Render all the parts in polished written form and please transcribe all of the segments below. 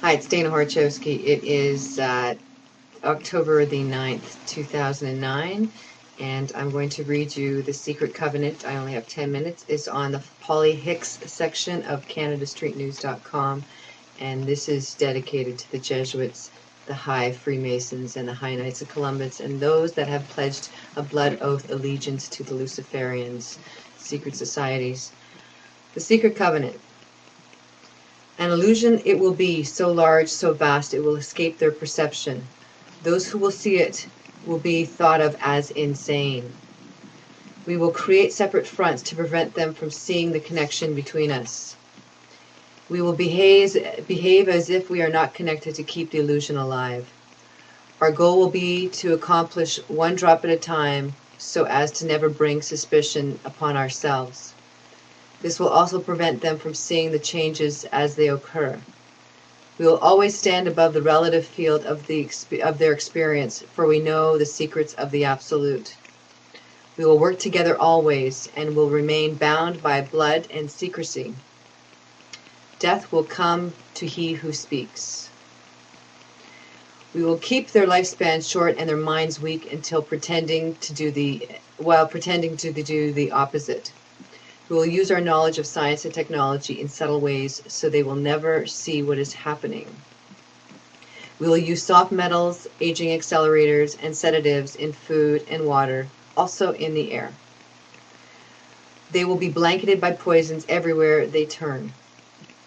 Hi, it's Dana Horchowski. It is October the 9th, 2009, and I'm going to read you The Secret Covenant. I only have 10 minutes. It's on the Polly Hicks section of CanadaStreetNews.com, and this is dedicated to the Jesuits, the High Freemasons, and the High Knights of Columbus, and those that have pledged a blood oath allegiance to the Luciferians, secret societies. The Secret Covenant. An illusion it will be, so large, so vast, it will escape their perception. Those who will see it will be thought of as insane. We will create separate fronts to prevent them from seeing the connection between us. We will behave as if we are not connected to keep the illusion alive. Our goal will be to accomplish one drop at a time so as to never bring suspicion upon ourselves. This will also prevent them from seeing the changes as they occur. We will always stand above the relative field of their experience, for we know the secrets of the Absolute. We will work together always, and will remain bound by blood and secrecy. Death will come to he who speaks. We will keep their lifespan short and their minds weak until pretending to do the opposite. We will use our knowledge of science and technology in subtle ways so they will never see what is happening. We will use soft metals, aging accelerators, and sedatives in food and water, also in the air. They will be blanketed by poisons everywhere they turn.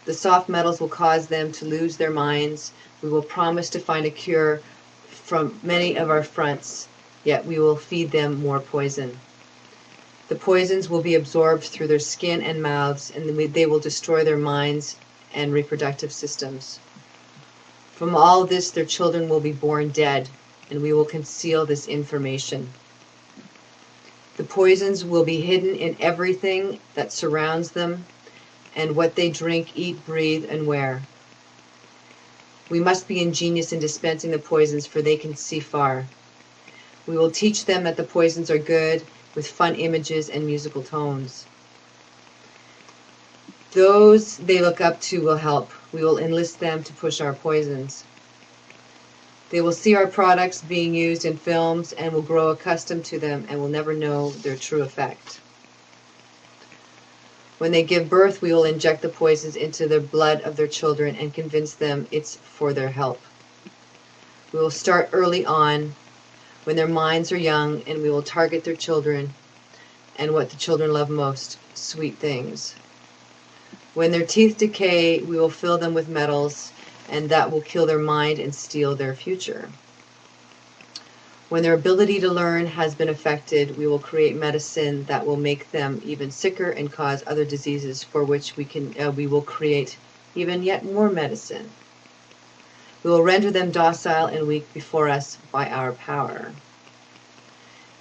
The soft metals will cause them to lose their minds. We will promise to find a cure from many of our fronts, yet we will feed them more poison. The poisons will be absorbed through their skin and mouths, and they will destroy their minds and reproductive systems. From all this, their children will be born dead, and we will conceal this information. The poisons will be hidden in everything that surrounds them, and what they drink, eat, breathe, and wear. We must be ingenious in dispensing the poisons, for they can see far. We will teach them that the poisons are good, with fun images and musical tones. Those they look up to will help. We will enlist them to push our poisons. They will see our products being used in films and will grow accustomed to them and will never know their true effect. When they give birth, we will inject the poisons into the blood of their children and convince them it's for their help. We will start early on, when their minds are young, and we will target their children and what the children love most, sweet things. When their teeth decay, we will fill them with metals, and that will kill their mind and steal their future. When their ability to learn has been affected, we will create medicine that will make them even sicker and cause other diseases for which we will create even yet more medicine. We will render them docile and weak before us by our power.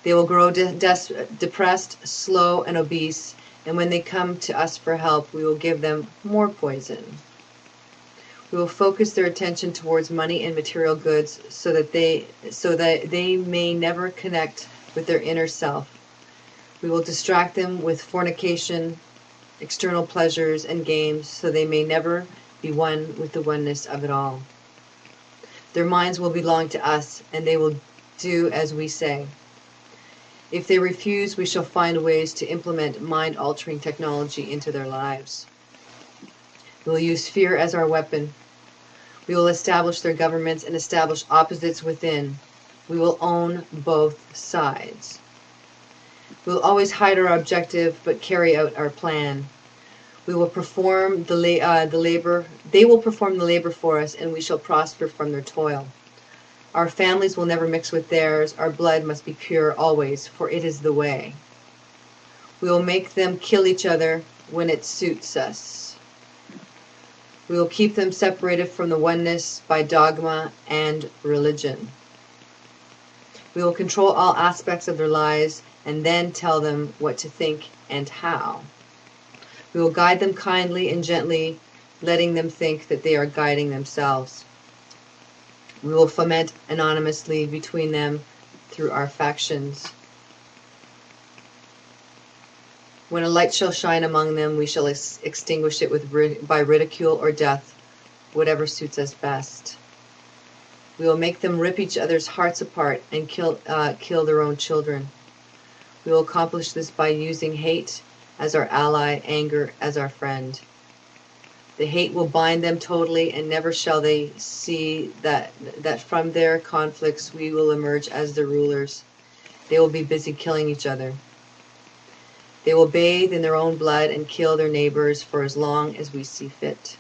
They will grow depressed, slow, and obese, and when they come to us for help, we will give them more poison. We will focus their attention towards money and material goods so that they may never connect with their inner self. We will distract them with fornication, external pleasures, and games so they may never be one with the oneness of it all. Their minds will belong to us, and they will do as we say. If they refuse, we shall find ways to implement mind-altering technology into their lives. We will use fear as our weapon. We will establish their governments and establish opposites within. We will own both sides. We will always hide our objective, but carry out our plan. We will perform the labor. They will perform the labor for us, and we shall prosper from their toil. Our families will never mix with theirs. Our blood must be pure always, for it is the way. We will make them kill each other when it suits us. We will keep them separated from the oneness by dogma and religion. We will control all aspects of their lives and then tell them what to think and how. We will guide them kindly and gently, letting them think that they are guiding themselves. We will foment anonymously between them through our factions. When a light shall shine among them, we shall extinguish it by ridicule or death. whatever suits us best. We will make them rip each other's hearts apart and kill their own children. We will accomplish this by using hate as our ally, anger as our friend. The hate will bind them totally, and never shall they see that from their conflicts we will emerge as their rulers. They will be busy killing each other. They will bathe in their own blood and kill their neighbors for as long as we see fit.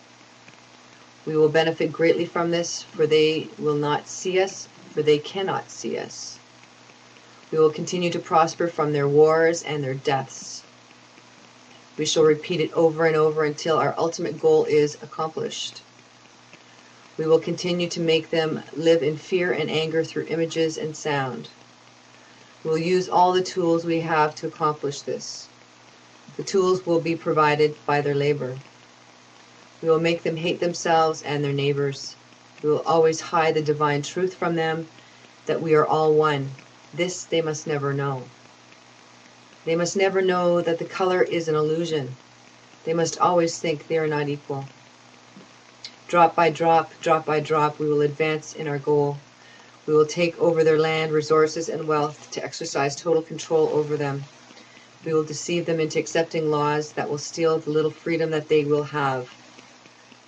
We will benefit greatly from this, for they will not see us, for they cannot see us. We will continue to prosper from their wars and their deaths. We shall repeat it over and over until our ultimate goal is accomplished. We will continue to make them live in fear and anger through images and sound. We will use all the tools we have to accomplish this. The tools will be provided by their labor. We will make them hate themselves and their neighbors. We will always hide the divine truth from them, that we are all one. This they must never know. They must never know that the color is an illusion. They must always think they are not equal. Drop by drop, we will advance in our goal. We will take over their land, resources, and wealth to exercise total control over them. We will deceive them into accepting laws that will steal the little freedom that they will have.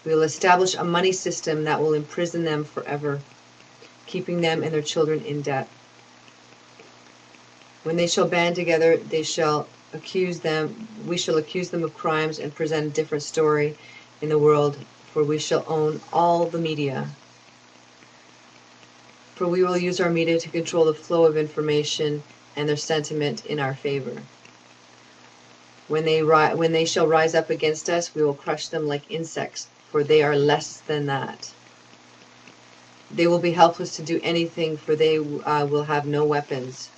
We will establish a money system that will imprison them forever, keeping them and their children in debt. When they shall band together, we shall accuse them of crimes and present a different story in the world, for we shall own all the media. For we will use our media to control the flow of information and their sentiment in our favor. When they shall rise up against us, we will crush them like insects, for they are less than that. They will be helpless to do anything, for they will have no weapons.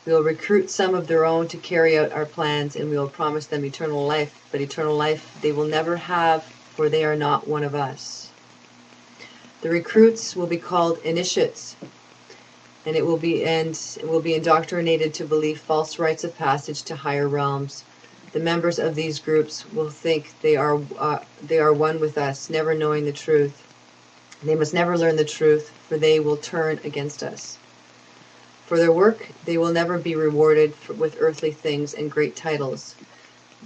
We will recruit some of their own to carry out our plans, and we will promise them eternal life, but eternal life they will never have, for they are not one of us. The recruits will be called initiates, and it will be indoctrinated to believe false rites of passage to higher realms. The members of these groups will think they are one with us, never knowing the truth. They must never learn the truth, for they will turn against us. For their work, they will never be rewarded with earthly things and great titles,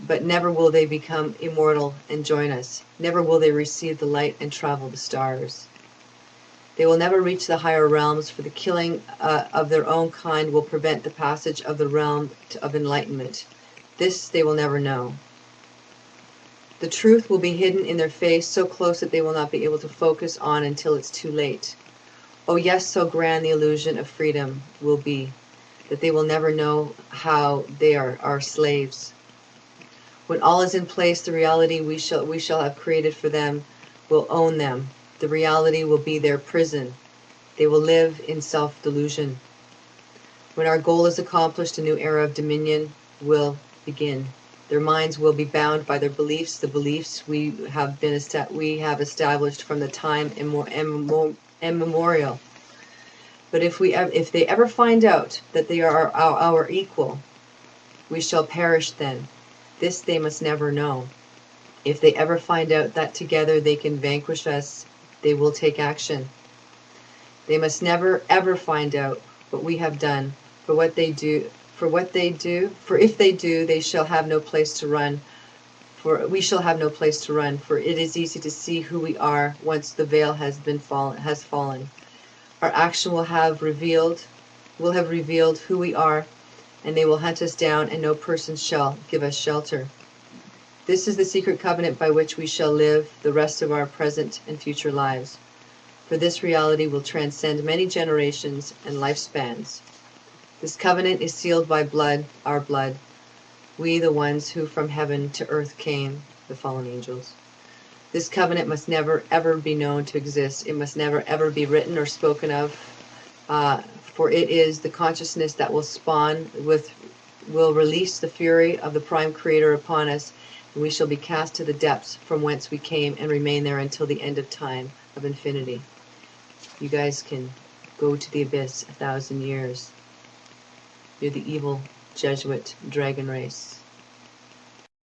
but never will they become immortal and join us. Never will they receive the light and travel the stars. They will never reach the higher realms, for the killing of their own kind will prevent the passage of the realm of enlightenment. This they will never know. The truth will be hidden in their face, so close that they will not be able to focus on until it's too late. Oh yes, so grand the illusion of freedom will be, that they will never know how they are our slaves. When all is in place, the reality we shall have created for them will own them. The reality will be their prison. They will live in self-delusion. When our goal is accomplished, a new era of dominion will begin. Their minds will be bound by their beliefs, the beliefs we have established from the time immemorial. But if they ever find out that they are our equal, we shall perish then. This they must never know. If they ever find out that together they can vanquish us, they will take action. They must never ever find out what we have done, for if they do, they shall have no place to run. For we shall have no place to run, for it is easy to see who we are once the veil has fallen. Our action will have revealed who we are, and they will hunt us down, and no person shall give us shelter. This is the secret covenant by which we shall live the rest of our present and future lives. For this reality will transcend many generations and lifespans. This covenant is sealed by blood, our blood, we the ones who from heaven to earth came, the fallen angels. This covenant must never ever be known to exist. It must never ever be written or spoken of, for it is the consciousness that will release the fury of the Prime Creator upon us, and we shall be cast to the depths from whence we came and remain there until the end of time, of infinity. You guys can go to the abyss 1,000 years. You're the evil Jesuit dragon race.